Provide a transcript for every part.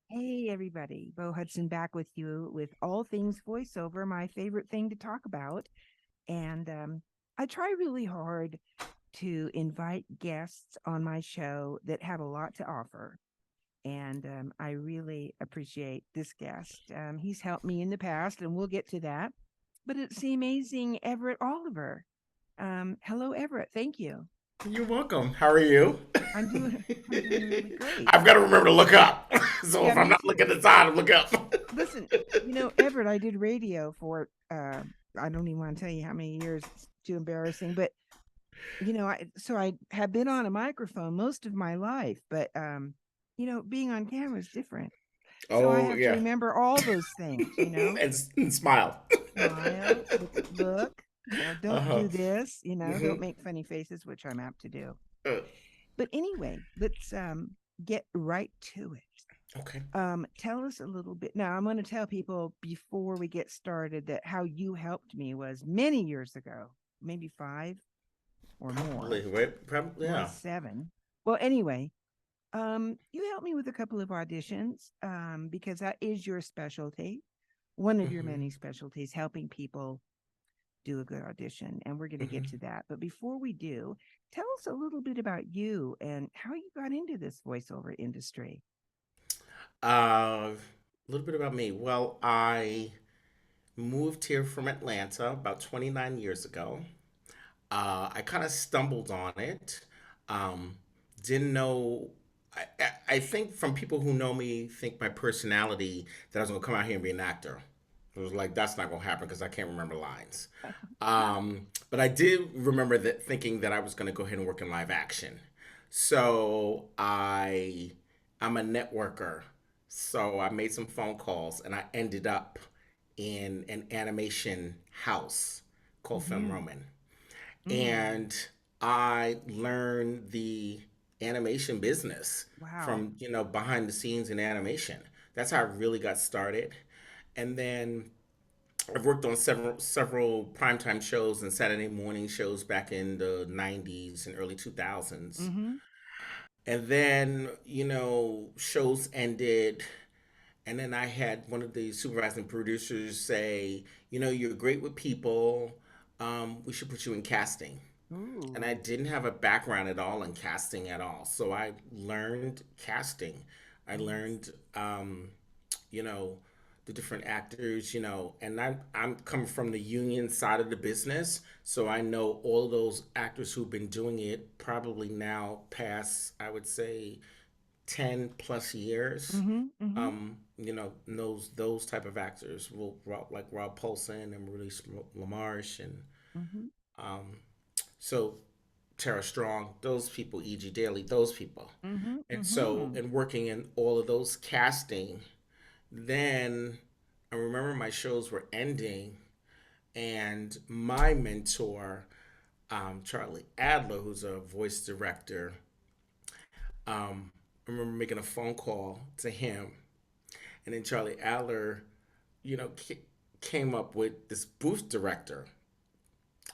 Hey, everybody. Bo Hudson back with you with all things voiceover, my favorite thing to talk about. And I try really hard to invite guests on my show that have a lot to offer. And I really appreciate this guest. He's helped me in the past, and we'll get to that. But it's the amazing Everett Oliver. Hello, Everett. Thank you. You're welcome. How are you? I'm doing. I'm doing really great. I've got to remember to look up. So Yeah, if I'm me not too. looking at the side, I look up. Listen, Everett, I did radio for I don't even want to tell you how many years. It's too embarrassing, but I have been on a microphone most of my life, but being on camera is different. So I Oh have to yeah, remember all those things. and smile. Smile, look, Uh don't huh. do this, don't Hmm. make funny faces, which I'm apt to do. But anyway, let's get right to it. Okay. Tell us a little bit. Now, I'm going to tell people before we get started that how you helped me was many years ago, maybe five or more, Probably right. Probably or yeah. seven. Well, anyway, you helped me with a couple of auditions because that is your specialty, one of your Hmm. many specialties, helping people do a good audition. And we're going to get Hmm. to that. But before we do, tell us a little bit about you and how you got into this voiceover industry. A little bit about me. Well, I moved here from Atlanta about 29 years ago. I kind of stumbled on it. Um, didn't know. I think from people who know me, think my personality that I was gonna come out here and be an actor. It was like that's not gonna happen because I can't remember lines. But I did remember that thinking that I was gonna go ahead and work in live action. So I'm a networker. So I made some phone calls and I ended up in an animation house called Film Mm-hmm. Roman, Mm. and I learned the animation business Wow. from behind the scenes in animation. That's how I really got started, and then I've worked on several primetime shows and Saturday morning shows back in the '90s and early 2000s. Mm-hmm. And then shows ended, and then I had one of the supervising producers say, you're great with people. We should put you in casting. And Ooh. I didn't have a background at all in casting at all. So I learned casting. I Yes. learned, you know, the different actors, and I'm coming from the union side of the business. So I know all those actors who've been doing it probably now past, I would say, 10 plus years. Mhm, mhm, Knows those type of actors, like Rob Paulson and Maurice LaMarche, and mhm, um, so Tara Strong, those people, E.G. Daily, those people. mhm, And so, mhm. in working in all of those casting, then I remember my shows were ending, and my mentor, Charlie Adler, who's a voice director, um, I remember making a phone call to him, and then Charlie Adler, you know, came up with this booth director,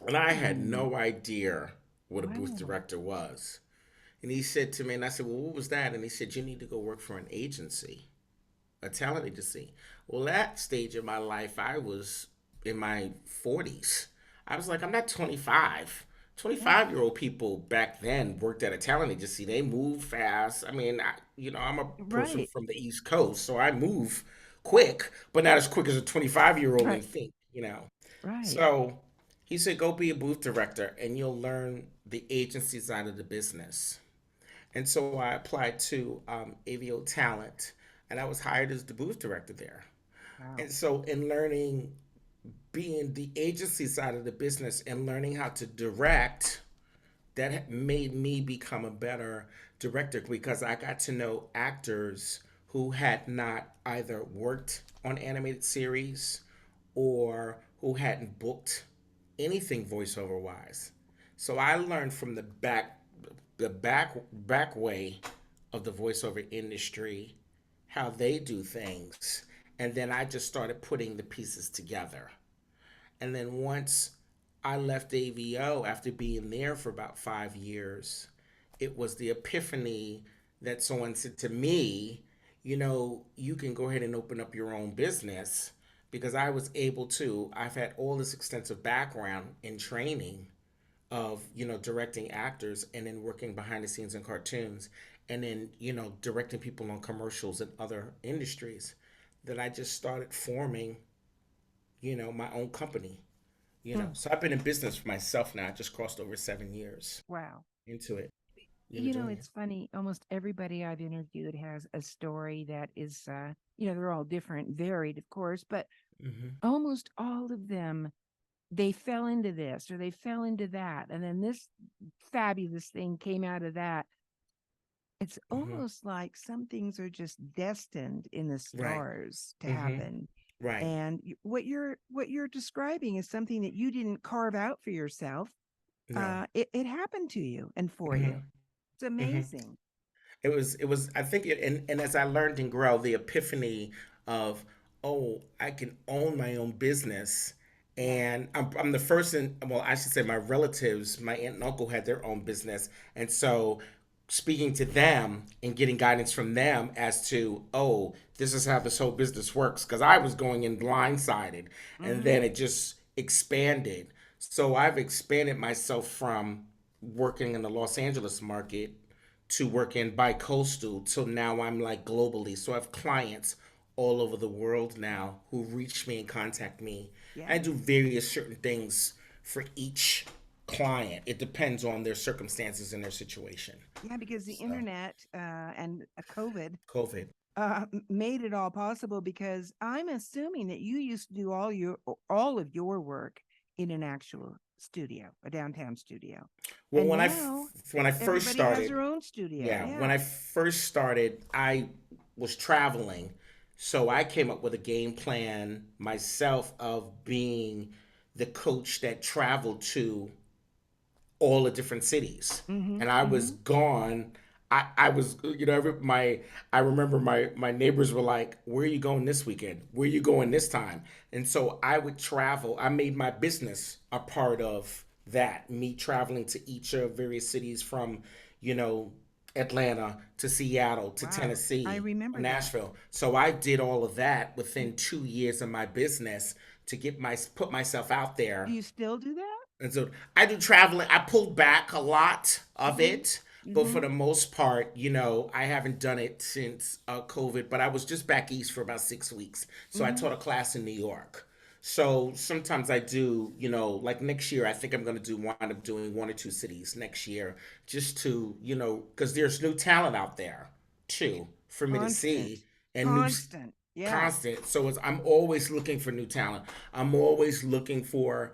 and I had Mm. no idea what a booth Wow. director was. And he said to me, and I said, "Well, what was that?" And he said, "You need to go work for an agency, a talent agency." Well, that stage of my life, I was in my 40s. I was like, I'm not 25. Yeah. 25-year-old people back then worked at a talent agency. They move fast. I mean, I'm a person Right. from the East Coast, so I move quick, but not as quick as a 25-year-old Right. and think. Right. So he said, go be a booth director and you'll learn the agency side of the business. And so I applied to AVO Talent, and I was hired as the booth director there. Wow. And so, in learning, being the agency side of the business and learning how to direct, that made me become a better director because I got to know actors who had not either worked on animated series or who hadn't booked anything voiceover wise. So I learned from the back way of the voiceover industry how they do things, and then I just started putting the pieces together. And then once I left AVO after being there for about 5 years, it was the epiphany that someone said to me, you can go ahead and open up your own business because I was able to. I've had all this extensive background in training of, directing actors and then working behind the scenes in cartoons and then, directing people on commercials and other industries that I just started forming, my own company. Hmm. So I've been in business for myself now. I just crossed over 7 years Wow. into it, doing it. It's funny. Almost everybody I've interviewed has a story that is, they're all different, varied, of course, but Hmm. almost all of them, they fell into this or they fell into that. And then this fabulous thing came out of that. It's Hmm. almost like some things are just destined in the Right. stars to Hmm. happen. Right. And what you're describing is something that you didn't carve out for yourself. No. It happened to you and for Hmm. you. It's Hmm. amazing. It was I think and as I learned and grow, the epiphany of, oh, I can own my own business. Yeah. And I'm the first in, well, I should say my relatives, my aunt and uncle had their own business. And so speaking to them and getting guidance from them as to, oh, this is how this whole business works. Because I was going in blindsided and Mm-hmm. then it just expanded. So I've expanded myself from working in the Los Angeles market to work in bi-coastal till now I'm like globally. So I have clients all over the world now who reach me and contact me. Yeah. I do various certain things for each client. It depends on their circumstances and their situation. Yeah, because the So internet and COVID COVID. made it all possible. Because I'm assuming that you used to do all of your work in an actual studio, a downtown studio, Well, and now when I first everybody has started, their own studio. yeah, when Yeah. I first started, I was traveling. So I came up with a game plan myself of being the coach that traveled to all the different cities. Mm-hmm. And I was Mm-hmm. gone. I was, I remember my neighbors were like, where are you going this weekend? Where are you going this time? And so I would travel. I made my business a part of that, me traveling to each of various cities from, you know, Atlanta to Seattle to Wow. I Tennessee or remember that. Nashville. So I did all of that within 2 years of my business to put myself out Do there. you still do that? And so I do traveling. I pulled back a lot of Mm-hmm. it, but for Mm-hmm. the most part, I haven't done it since COVID. But I was just back east for about 6 weeks, so I Mm-hmm. taught a class in New York. So sometimes I do, like next year, I think I'm going to wind up doing one or two cities next year, just to, because there's new talent out there too for me to see Constant. and Constant. Yeah. constant. So I'm always looking for new talent. I'm always looking for,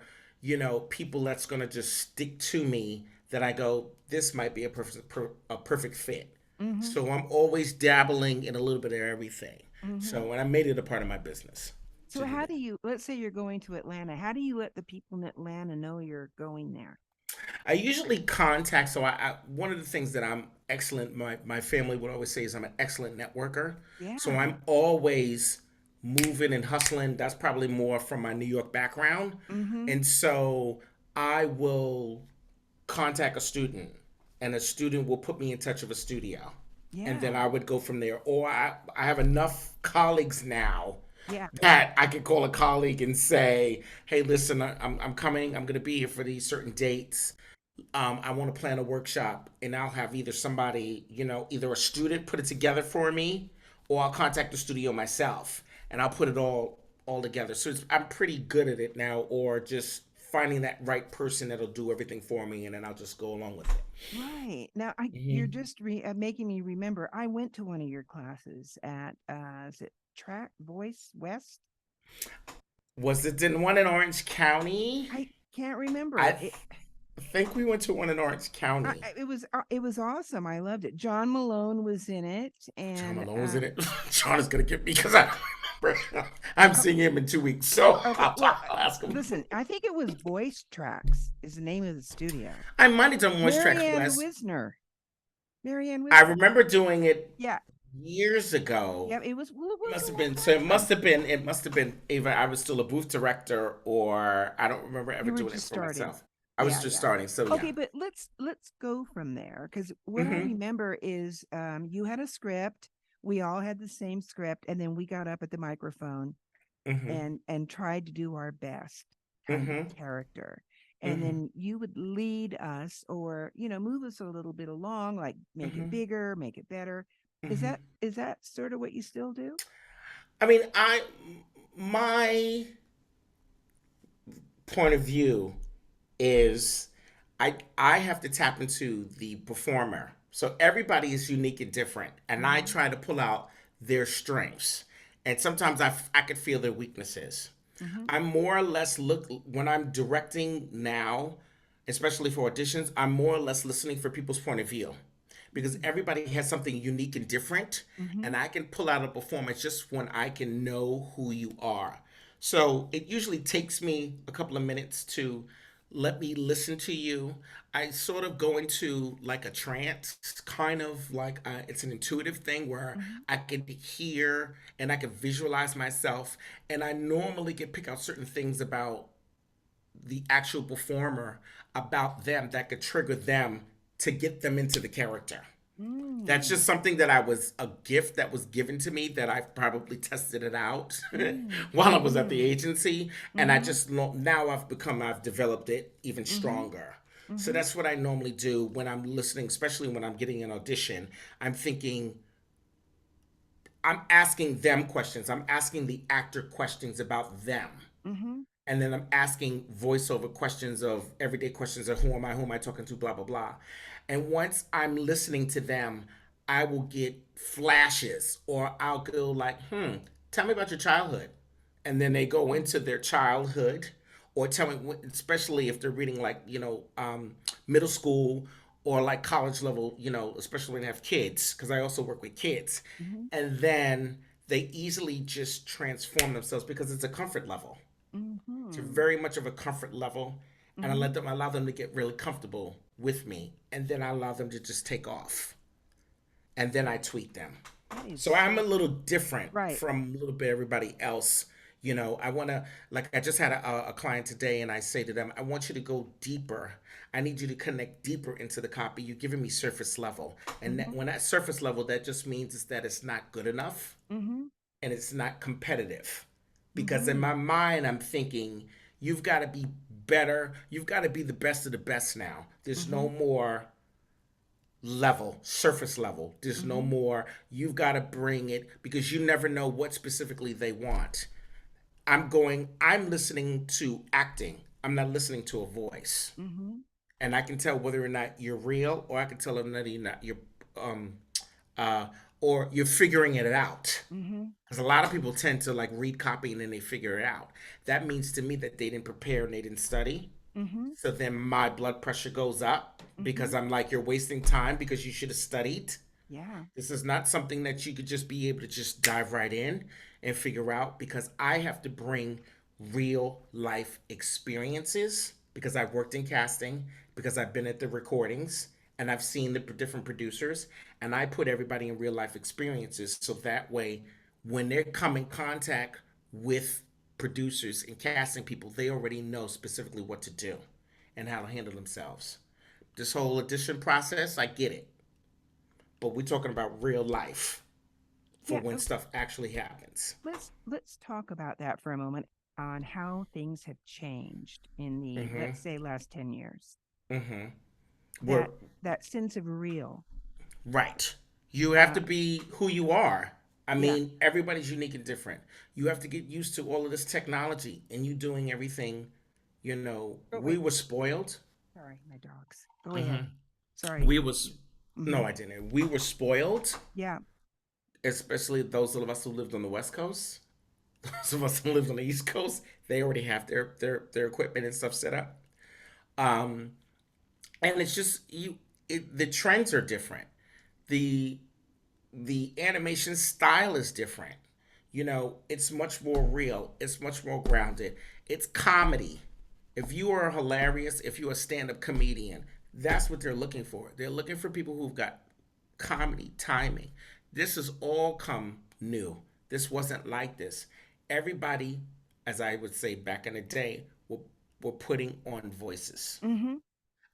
people that's gonna just stick to me that I go, this might be a perfect fit. Mm-hmm. So I'm always dabbling in a little bit of everything. Mm-hmm. So and I made it a part of my business So to do how do that. you, let's say you're going to Atlanta, how do you let the people in Atlanta know you're going there? I usually contact. So one of the things that I'm excellent. My family would always say is I'm an excellent networker. So Yeah. I'm always moving and hustling. That's probably more from my New York background, Mm-hmm. and so I will contact a student, and a student will put me in touch with a studio, and then Yeah. I would go from there. Or I have enough colleagues now Yeah. that I could call a colleague and say, "Hey, listen, I'm coming. I'm going to be here for these certain dates. I want to plan a workshop," and I'll have either somebody, either a student put it together for me, or I'll contact the studio myself and I'll put it all together. So I'm pretty good at it now, or just finding that right person that'll do everything for me, and then I'll just go along with it. Right. Now you're Hmm. just making me remember. I went to one of your classes at is it Track Voice West? Was it in one in Orange County? I can't remember. I think we went to one in Orange I, County. it was awesome. I loved it. John Malone was in it, John and Malone was in it. John is gonna get me because I remember I'm oh, seeing him in 2 weeks, so okay. I'll, Well, I'll ask him. listen, I think it was Voice Tracks is the name of the studio. I might have done voice tracks Marianne West. Wisner. Marianne I Wisner. remember doing it Yeah. years ago. Yeah. It was. Well, it It was must a have long been so. time ago. It must have been either I was still a booth director, or I don't remember ever You were doing it just for starting. myself. I was Yeah. just Yeah. starting, so yeah. Okay, but let's go from there, because what I Hmm. remember is you had a script. we all had the same script, and then we got up at the microphone Mhm. and tried to do our best kind of Mhm. character. And Mhm. then you would lead us, or move us a little bit along, like make it Mhm. bigger, make it better. is Mhm. that is that sort of what you still do? I mean, my point of view is I have to tap into the performer. So everybody is unique and different, and I Mm-hmm. try to pull out their strengths. And sometimes I could feel their weaknesses. Mm-hmm. I'm more or less look when I'm directing now, especially for auditions, I'm more or less listening for people's point of view because everybody has something unique and different, Mm-hmm. and I can pull out a performance just when I can know who you are. So it usually takes me a couple of minutes to let me listen to you. I sort of go into like a trance, kind of like it's an intuitive thing where Mm-hmm. I can hear and I can visualize myself, and I normally can pick out certain things about the actual performer, about them that could trigger them to get them into the character. That's Mm. just something that I was a gift that was given to me that I've probably tested it out Mm. while I was at the Mm-hmm. agency, and I Mm-hmm. just now I've developed it even Mm-hmm. stronger. So Mm-hmm. that's what I normally do when I'm listening, especially when I'm getting an audition. I'm thinking, I'm asking them questions. I'm asking the actor questions about them, Mm-hmm. and then I'm asking voiceover questions of everyday questions of who am I talking to, blah blah blah. And once I'm listening to them, I will get flashes, or I'll go like, tell me about your childhood, and then they go into their childhood, or tell me, especially if they're reading like middle school or like college level, especially when they have kids, because I also work with kids, Mm-hmm. and then they easily just transform themselves because it's a comfort level. It's Mm-hmm. very much of a comfort level, and Mm-hmm. I allow them to get really comfortable with me, and then I allow them to just take off, and then I tweak them. That is So I'm a so little different right. from a little bit everybody else. I want to, like, I just had a client today, and I say to them, I want you to go deeper. I need you to connect deeper into the copy. You're giving me surface level. And Mm-hmm. when that surface level, that just means is that it's not good enough Mm-hmm. and it's not competitive. Because in Mm-hmm. my mind, I'm thinking, you've got to be better. You've got to be the best of the best now. There's Mm-hmm. no more level, surface level. There's no Mm-hmm. more, you've got to bring it because you never know what specifically they want. I'm listening to acting. I'm not listening to a voice. Mm-hmm. And I can tell whether or not you're real, or I can tell whether or not um, uh, or you're figuring it out. Mm-hmm. Because a lot of people tend to like read copy and then they figure it out. That means to me that they didn't prepare and they didn't study. Mm-hmm. So then my blood pressure goes up Mm-hmm. because I'm like, you're wasting time because you should have studied. Yeah. This is not something that you could just be able to just dive right in and figure out, because I have to bring real life experiences because I've worked in casting, because I've been at the recordings, and I've seen the different producers, and I put everybody in real life experiences so that way when they come in contact with producers and casting people, they already know specifically what to do and how to handle themselves. This whole audition process, I get it, but we're talking about real life for Yeah. when stuff actually happens. Let's talk about that for a moment, on how things have changed in the, Mm-hmm. let's say, last 10 years. Mm-hmm. We're That that sense of real. right. You have Uh to be who you are. I yeah. mean, everybody's unique and different. You have to get used to all of this technology and you doing everything. Oh We wait, were spoiled. sorry, my dogs. Go ahead. Mm-hmm. Sorry. We was Mm-hmm. No, I didn't. We were spoiled, Yeah. especially those of us who lived on the West Coast. Those of us who lived on the East Coast, they already have their equipment and stuff set up. Um, and it's just the trends are different. The the animation style is different. It's much more real, it's much more grounded, it's comedy. If you are hilarious, if you're a stand-up comedian, that's what they're looking for. They're looking for people who've got comedy timing. This has all come new. This wasn't like this. Everybody, as I would say back in the day, were putting on voices. Mm-hmm.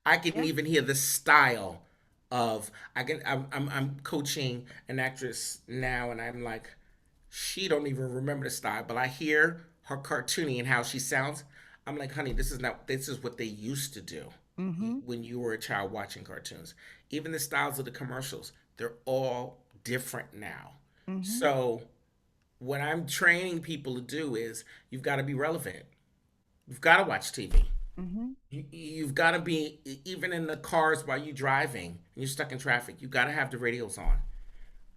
I can Yeah. even hear the style of I'm coaching an actress now, and I'm like, she don't even remember the style, but I hear her cartoony and how she sounds. I'm like, honey, this is what they used to do Mm-hmm. when you were a child watching cartoons. Even the styles of the commercials, they're all different now. Mm-hmm. So what I'm training people to do is you've got to be relevant. You've got to watch TV. Mm-hmm. You've got to be, even in the cars while you're driving and you're stuck in traffic, you got to have the radios on.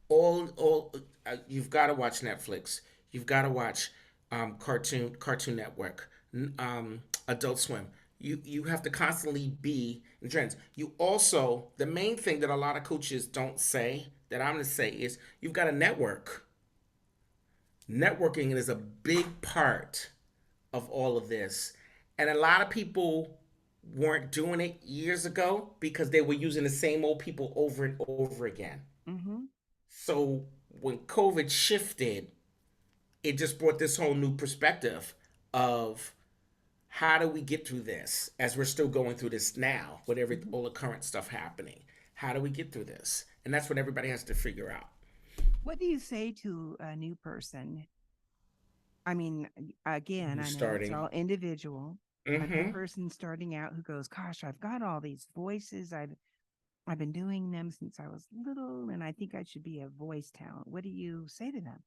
All You've got to watch Netflix. You've got to watch Cartoon Network, Adult Swim. You have to constantly be in trends. You also, the main thing that a lot of coaches don't say that I'm going to say is you've got to network. Networking is a big part of all of this. And a lot of people weren't doing it years ago because they were using the same old people over and over again. Mm-hmm. So when COVID shifted, it just brought this whole new perspective of how do we get through this as we're still going through this now with Mm-hmm. all the current stuff happening. How do we get through this? And that's what everybody has to figure out. What do you say to a new person? I mean, again, Who's I know it's starting? all individual. A new Mm-hmm. person starting out who goes, "Gosh, I've got all these voices. I've been doing them since I was little, and I think I should be a voice talent." What do you say to them?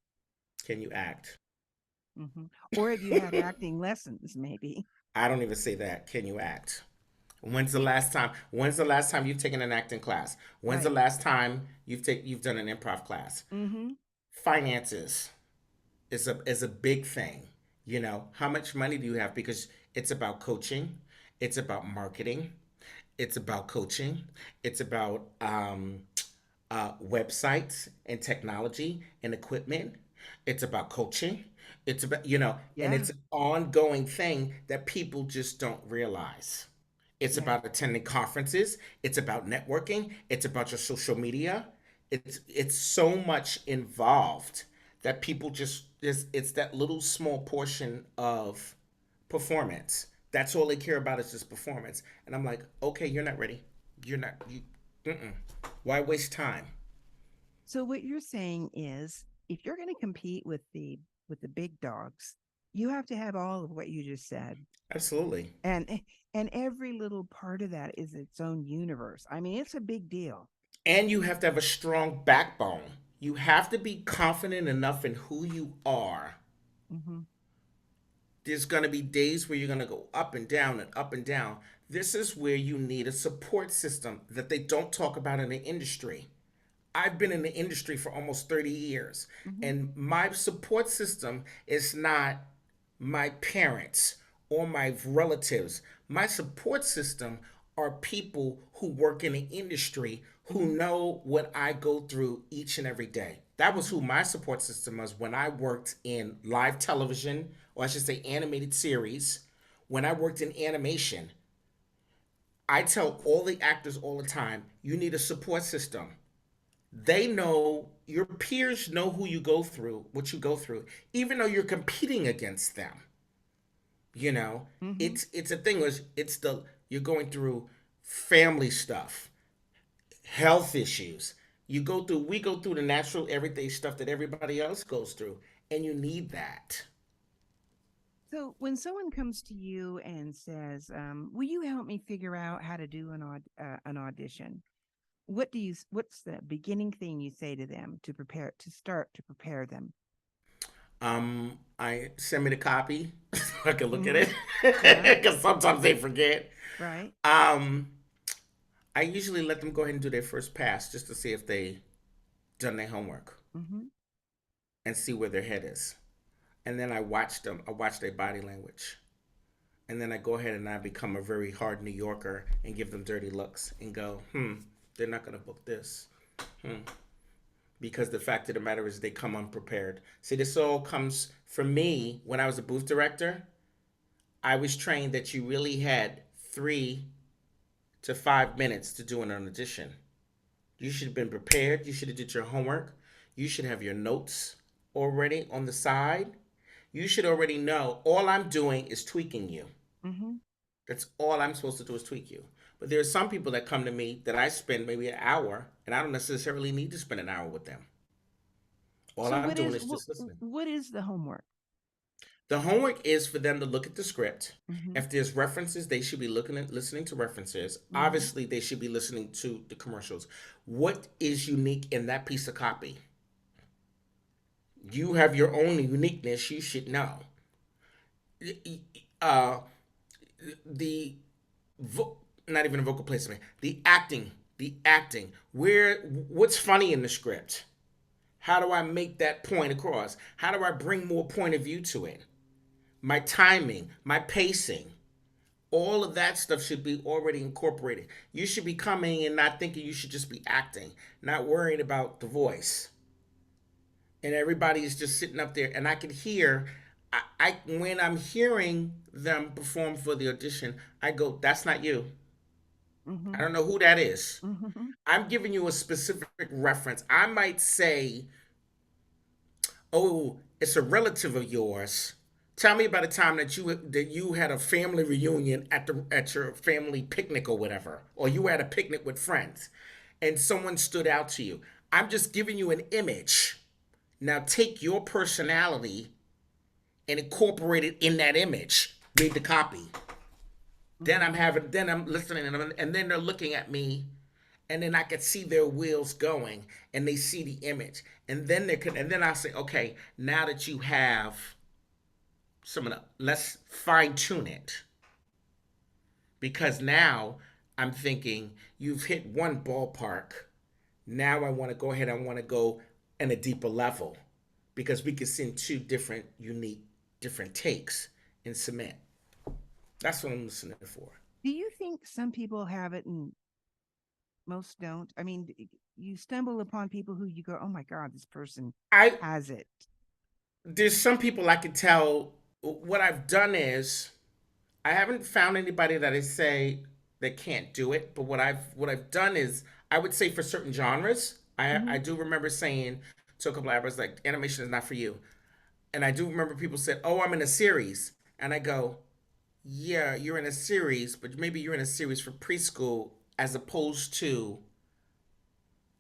Can you act? Mm-hmm. Or have you had acting lessons, maybe? I don't even say that. Can you act? When's the last time you've taken an acting class? When's the Right. last time you've done an improv class? Mm-hmm. Finances is a big thing. How much money do you have? Because it's about coaching, it's about marketing, it's about coaching, it's about websites and technology and equipment. It's about coaching. It's about, and Yeah. it's an ongoing thing that people just don't realize. It's Yeah. about attending conferences. It's about networking. It's about your social media. It's so much involved that people just it's that little small portion of performance. That's all they care about is just performance. And I'm like, okay, you're not ready. You're not. Mm-mm. Why waste time? So what you're saying is if you're going to compete with the big dogs, you have to have all of what you just said. Absolutely. And and every little part of that is its own universe. I mean, it's a big deal. And you have to have a strong backbone. You have to be confident enough in who you are. Mm-hmm. There's going to be days where you're going to go up and down and up and down. This is where you need a support system that they don't talk about in the industry. I've been in the industry for almost 30 years, Mm-hmm. and my support system is not my parents or my relatives. My support system are people who work in the industry who Mm-hmm. know what I go through each and every day. That was Mm-hmm. who my support system was when I worked in live television, or I should say animated series. When I worked in animation, I tell all the actors all the time, you need a support system. They know, your peers know who you go through, what you go through, even though you're competing against them. you know Mm-hmm. it's a thing was it's the you're going through family stuff, health issues. We go through the natural everyday stuff that everybody else goes through, and you need that. So when someone comes to you and says, "Will you help me figure out how to do an audition?" What's the beginning thing you say to them to prepare them? I send me the copy so I can look at Mm-hmm. it Yeah. because sometimes they forget. Right. um I usually let them go ahead and do their first pass just to see if they done their homework Mm-hmm. and see where their head is. And then I watch their body language. And then I go ahead and I become a very hard New Yorker and give them dirty looks and go, they're not going to book this. Because the fact of the matter is they come unprepared. See, this all comes from me when I was a booth director. I was trained that you really had 3 to 5 minutes to do an audition. You should have been prepared. You should have did your homework. You should have your notes already on the side. You should already know all I'm doing is tweaking you. Mm-hmm. That's all I'm supposed to do is tweak you. But there are some people that come to me that I spend maybe an hour, and I don't necessarily need to spend an hour with them. All So I'm doing is just listening. what is the homework? The homework is for them to look at the script. Mm-hmm. If there's references, they should be looking at listening to references. Mm-hmm. Obviously, they should be listening to the commercials. What is unique in that piece of copy? You have your own uniqueness. You should know. Uh, the vo- not even a vocal placement. The acting. The acting. What's funny in the script? How do I make that point across? How do I bring more point of view to it? My timing, my pacing, all of that stuff should be already incorporated. You should be coming and not thinking you should just be acting, not worrying about the voice. And everybody is just sitting up there, and I can hear. I when I'm hearing them perform for the audition, I go, "That's not you. Mm-hmm. I don't know who that is." Mm-hmm. I'm giving you a specific reference. I might say, "Oh, it's a relative of yours. Tell me about a time that you had a family reunion at your family picnic or whatever, or you had a picnic with friends, and someone stood out to you." I'm just giving you an image. Now take your personality and incorporate it in that image. Read the copy. Mm-hmm. Then I'm listening, and then they're looking at me, and then I could see their wheels going, and they see the image, and then I say, okay, now that you have some of the, let's fine tune it, because now I'm thinking you've hit one ballpark. Now I want to go ahead. I want to go in a deeper level, because we could send two different, unique, different takes and submit. That's what I'm listening for. Do you think some people have it and most don't? I mean, you stumble upon people who you go, "Oh my God, this person I has it." There's some people I can tell. What I've done is I haven't found anybody that I say they can't do it. But what I've done is I would say for certain genres, I Mm-hmm. do remember saying to a couple of hours like animation is not for you. And I do remember people said, "Oh, I'm in a series," and I go, "Yeah, you're in a series, but maybe you're in a series for preschool as opposed to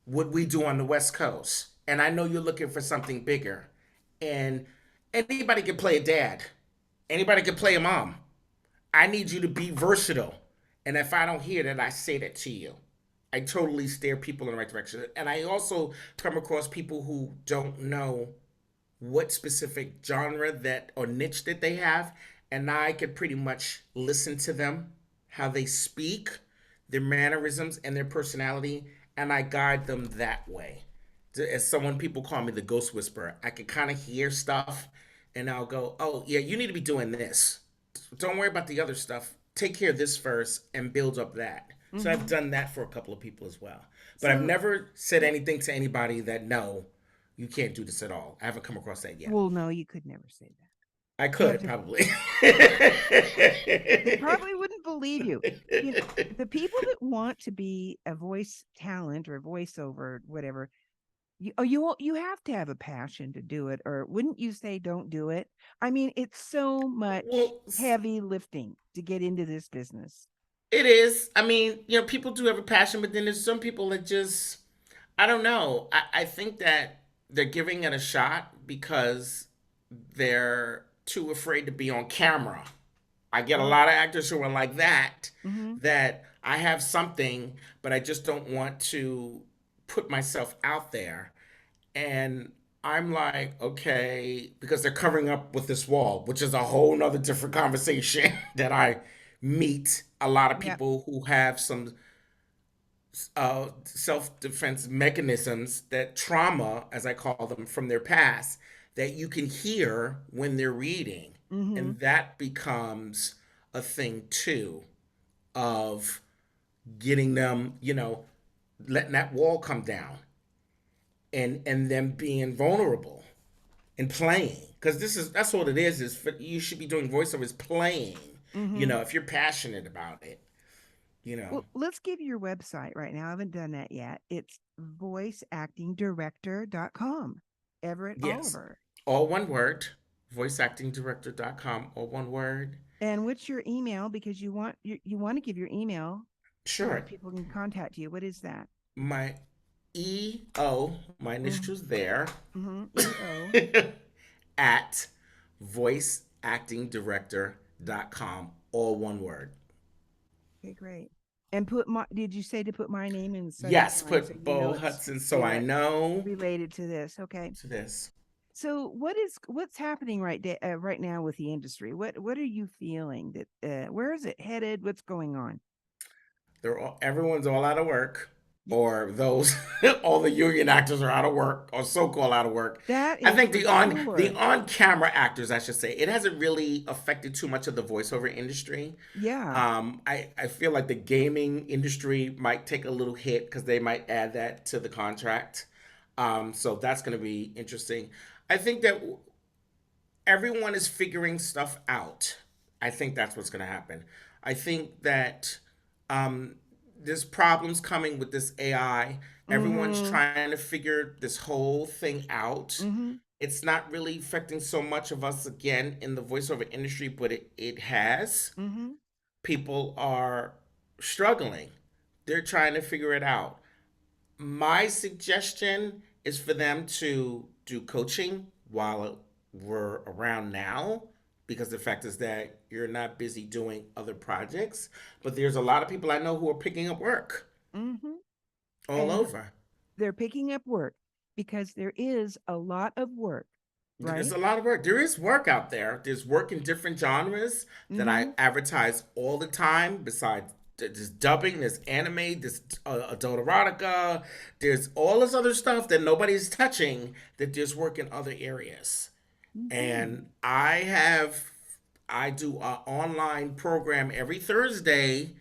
what we do on the West Coast. And I know you're looking for something bigger. And anybody can play a dad. Anybody can play a mom. I need you to be versatile. And if I don't hear that, I say that to you. I totally steer people in the right direction. And I also come across people who don't know what specific genre that or niche that they have, and I could pretty much listen to them, how they speak, their mannerisms, and their personality, and I guide them that way. As someone, people call me the ghost whisperer. I can kind of hear stuff, and I'll go, "Oh yeah, you need to be doing this. Don't worry about the other stuff. Take care of this first, and build up that." So I've Mm-hmm. done that for a couple of people as well. But I've So, never said anything to anybody that no, you can't do this at all. I haven't come across that yet. well, no, you could never say that. I You have could to. probably. They probably wouldn't believe you. You know, the people that want to be a voice talent or voiceover, whatever, you have to have a passion to do it, or wouldn't you say don't do it? I mean, it's so much Well, heavy lifting to get into this business. it is. I mean, people do have a passion, but then there's some people that just, I don't know. I think that they're giving it a shot because they're too afraid to be on camera. I get a Oh, lot of actors who are like that, mm-hmm. that I have something, but I just don't want to put myself out there. And I'm like, okay, because they're covering up with this wall, which is a whole nother different conversation that I meet a lot of Yeah. people who have some self defense mechanisms, that trauma, as I call them, from their past, that you can hear when they're reading. Mm-hmm. And that becomes a thing too, of getting them, letting that wall come down, and them being vulnerable and playing, because that's what it is you should be doing voiceovers playing, Mm-hmm. if you're passionate about it you know Well, let's give you your website right now. I haven't done that yet. It's voiceactingdirector.com. Everett yes, Oliver. all one word, voiceactingdirector.com, all one word. And what's your email? Because you want to give your email. so that Sure. people can contact you? What is that? My my Mm-hmm. initials there, Mm-hmm. EO. at voiceactingdirector.com, all one word. Okay, great. And put my, did you say to put my name in the subject Yes, line so put you know Bo it's Hudson so I rela- know related to this? Okay. to this. So what's happening right now with the industry? What are you feeling that where is it headed? What's going on? Everyone's all out of work, Y- or those all the union actors are out of work, or so-called out of work. That I is think for the sure. on-camera actors, I should say, it hasn't really affected too much of the voiceover industry. Yeah. I feel like the gaming industry might take a little hit because they might add that to the contract. So that's going to be interesting. I think that everyone is figuring stuff out. I think that's what's going to happen. I think that um, there's problems coming with this AI. Everyone's Mm-hmm. trying to figure this whole thing out. Mm-hmm. It's not really affecting so much of us again in the voiceover industry, but it has. Mm-hmm. People are struggling. They're trying to figure it out. My suggestion is for them to do coaching while we're around now, because the fact is that you're not busy doing other projects. But there's a lot of people I know who are picking up work Mm-hmm. all And over. they're picking up work because there is a lot of work, There's right? a lot of work. There is work out there. There's work in different genres that I Mm-hmm. advertise all the time. Besides there's dubbing, there's anime, there's adult erotica, there's all this other stuff that nobody's touching. That there's work in other areas. Mm-hmm. And I do an online program every Thursday,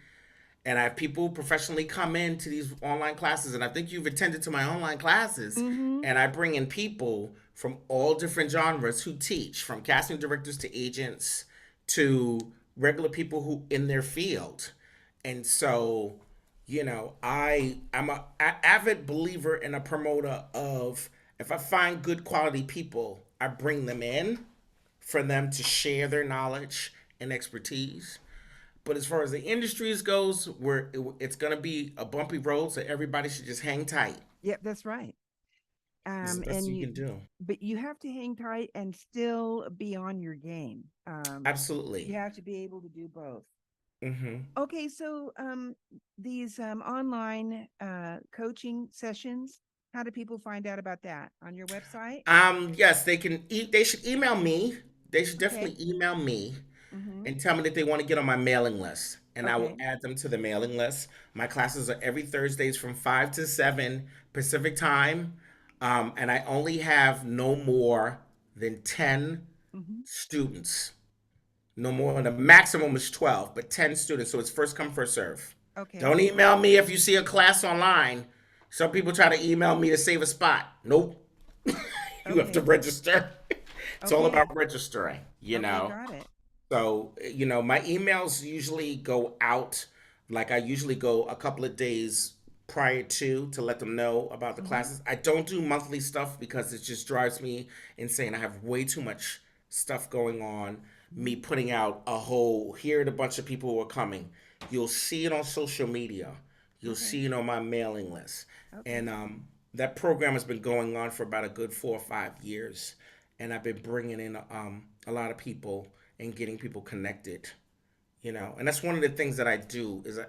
and I have people professionally come in to these online classes, and I think you've attended to my online classes, Mm-hmm. and I bring in people from all different genres who teach, from casting directors to agents to regular people who in their field. And so, I'm a avid believer and a promoter of, if I find good quality people, I bring them in for them to share their knowledge and expertise. But as far as the industries goes, it's gonna be a bumpy road, so everybody should just hang tight. Yep, that's right. It's the best And you can do. but you have to hang tight and still be on your game. Absolutely. You have to be able to do both. Hmm. Okay, so these online coaching sessions, how do people find out about that on your website? Yes, they should email me. They should Okay. definitely email me Mm-hmm. and tell me that they want to get on my mailing list, and I will Okay. add them to the mailing list. My classes are every Thursdays from 5 to 7 Pacific time, and I only have no more than Mm-hmm. students. No more. The maximum is 12, but 10 students. So it's first come, first serve. Okay. Don't email me if you see a class online. Some people try to email me to save a spot. Nope. You have to Okay. register. It's all Okay. about registering, you Okay. know. Got it. So, my emails usually go out, like I usually go a couple of days prior to let them know about the Mm-hmm. classes. I don't do monthly stuff because it just drives me insane. I have way too much stuff going on. Me Mm-hmm. putting out a whole, here are the bunch of people who are coming. You'll see it on social media. You'll Okay. see it on my mailing list. And Okay. that program has been going on for about a good 4 or 5 years. And I've been bringing in a lot of people and getting people connected. And that's one of the things that I do is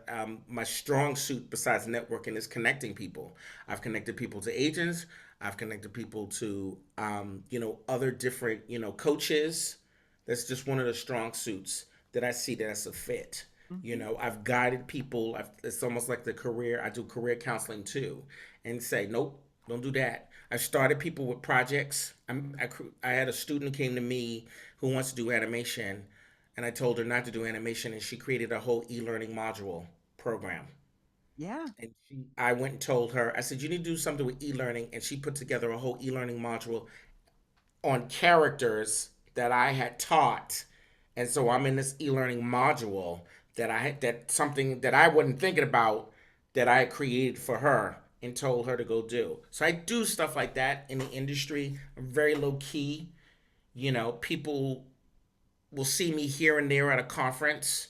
my strong suit besides networking is connecting people. I've connected people to agents. I've connected people to other different coaches. That's just one of the strong suits that I see that's a fit. Mm-hmm. I've guided people. It's almost like the career. I do career counseling too, and say nope, don't do that. I've started people with projects. I had a student who came to me who wants to do animation, and I told her not to do animation, and she created a whole e-learning module program. Yeah. And I went and told her, I said, you need to do something with e-learning, and she put together a whole e-learning module on characters that I had taught. And so I'm in this e-learning module that something that I wasn't thinking about that I created for her and told her to go do. So I do stuff like that in the industry. I'm very low key. People will see me here and there at a conference.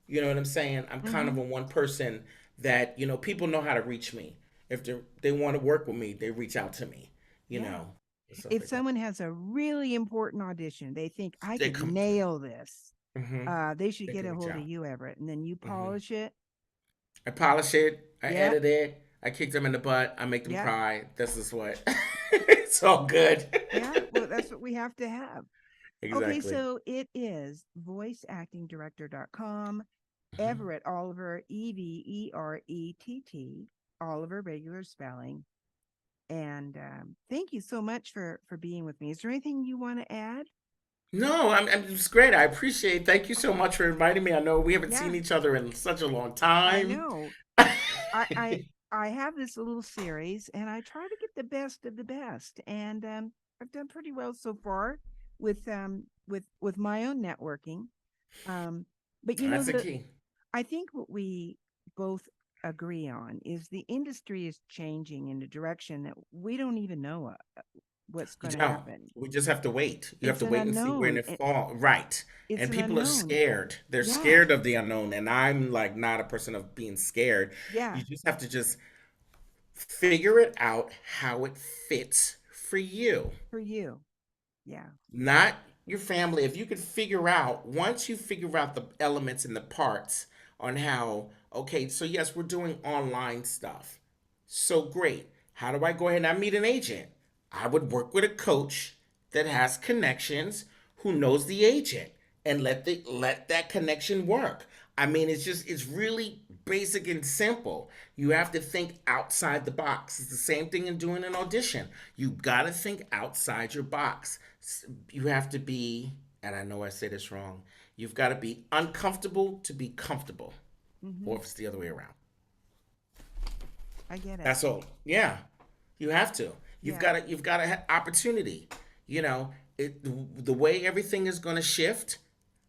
You know what I'm saying? I'm kind Mm-hmm. of a one person that people know how to reach me. If they want to work with me, they reach out to me, Yeah. and stuff If like that. someone has a really important audition, they think I They could come to me. nail this. Hmm. They should They get can a reach hold of out. you, Everett, and then you Hmm. polish it. I polish it. I Yeah, edit it. I kick them in the butt. I make them yeah, cry. This is what. It's all good. yeah. Well, that's what we have to have. Okay, Exactly. so it is voiceactingdirector.com. Hmm. Everett Oliver, Everett, Oliver, regular spelling. And thank you so much for being with me. Is there anything you want to add? No, it's great. I appreciate. Thank you so much for inviting me. I know we haven't Yeah, seen each other in such a long I time. know. I I I have this little series, and I try to get the best of the best, and I've done pretty well so far with my own networking. Um, but That's the the key. I think what we both agree on is the industry is changing in a direction that we don't even know what's You going to don't. happen. We just have to wait. You have It's to an wait and see where unknown. it fall. Right. It's And an people are unknown. scared. They're Yeah, scared of the unknown. And I'm like not a person of being scared. yeah, You just have to just figure it out how it fits for you, for you. Yeah. not your family. If you could figure out, once you figure out the elements and the parts on how, okay, so yes, we're doing online stuff. So great. How do I go ahead and I meet an agent? I would work with a coach that has connections, who knows the agent, and let that connection work. I mean, it's really basic and simple. You have to think outside the box. It's the same thing in doing an audition. You got to think outside your box. You have to be, and I know I say this wrong, you've got to be uncomfortable to be comfortable, or Hmm. if it's the other way around. I get it. That's all. Yeah, you have to. Yeah. You've got to have opportunity. You know, the way everything is going to shift.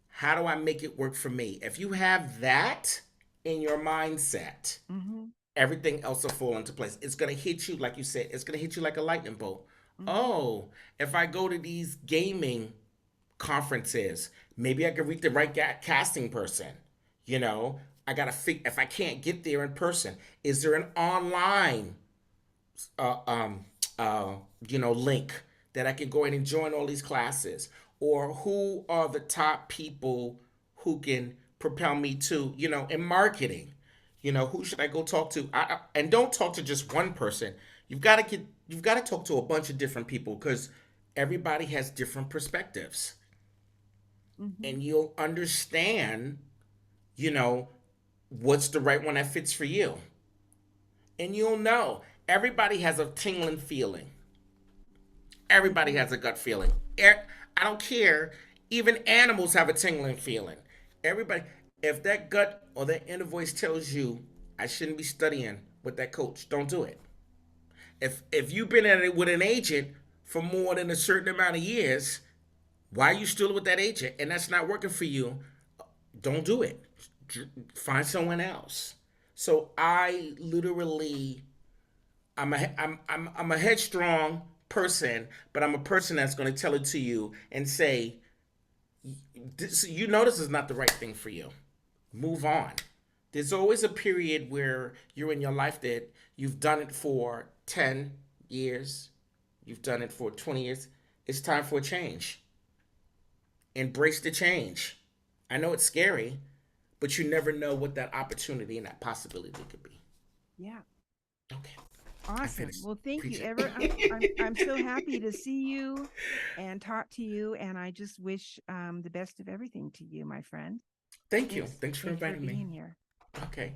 How do I make it work for me? If you have that in your mindset, Hmm. everything else will fall into place. It's going to hit you, like you said, it's going to hit you like a lightning bolt. Hmm. Oh, if I go to these gaming conferences, maybe I can reach the right casting person. You know, I got to figure, if I can't get there in person, is there an online uh, um, uh, link that I can go in and join all these classes? Or who are the top people who can propel me to, in marketing? Who should I go talk to? And don't talk to just one person. You've got to talk to a bunch of different people because everybody has different perspectives, Hmm. and you'll understand, you know, what's the right one that fits for you, and you'll know. Everybody has a tingling feeling. Everybody Hmm. has a gut feeling. I don't care. Even animals have a tingling feeling. Everybody, if that gut or that inner voice tells you, I shouldn't be studying with that coach, don't do it. If you've been at it with an agent for more than a certain amount of years, why are you still with that agent and that's not working for you? Don't do it. Find someone else. So I literally, I'm a headstrong person, but I'm a person that's going to tell it to you and say, this is not the right thing for you. Move on. There's always a period where you're in your life that you've done it for 10 years, you've done it for 20 years. It's time for a change. Embrace the change. I know it's scary, but you never know what that opportunity and that possibility could be. Yeah. Okay, I Awesome. finished. Well, thank you, Appreciate Everett. I'm it. so happy to see you and talk to you, and I just wish the best of everything to you, my friend. Thank you. Thanks for Thank you for inviting me. being here. Okay.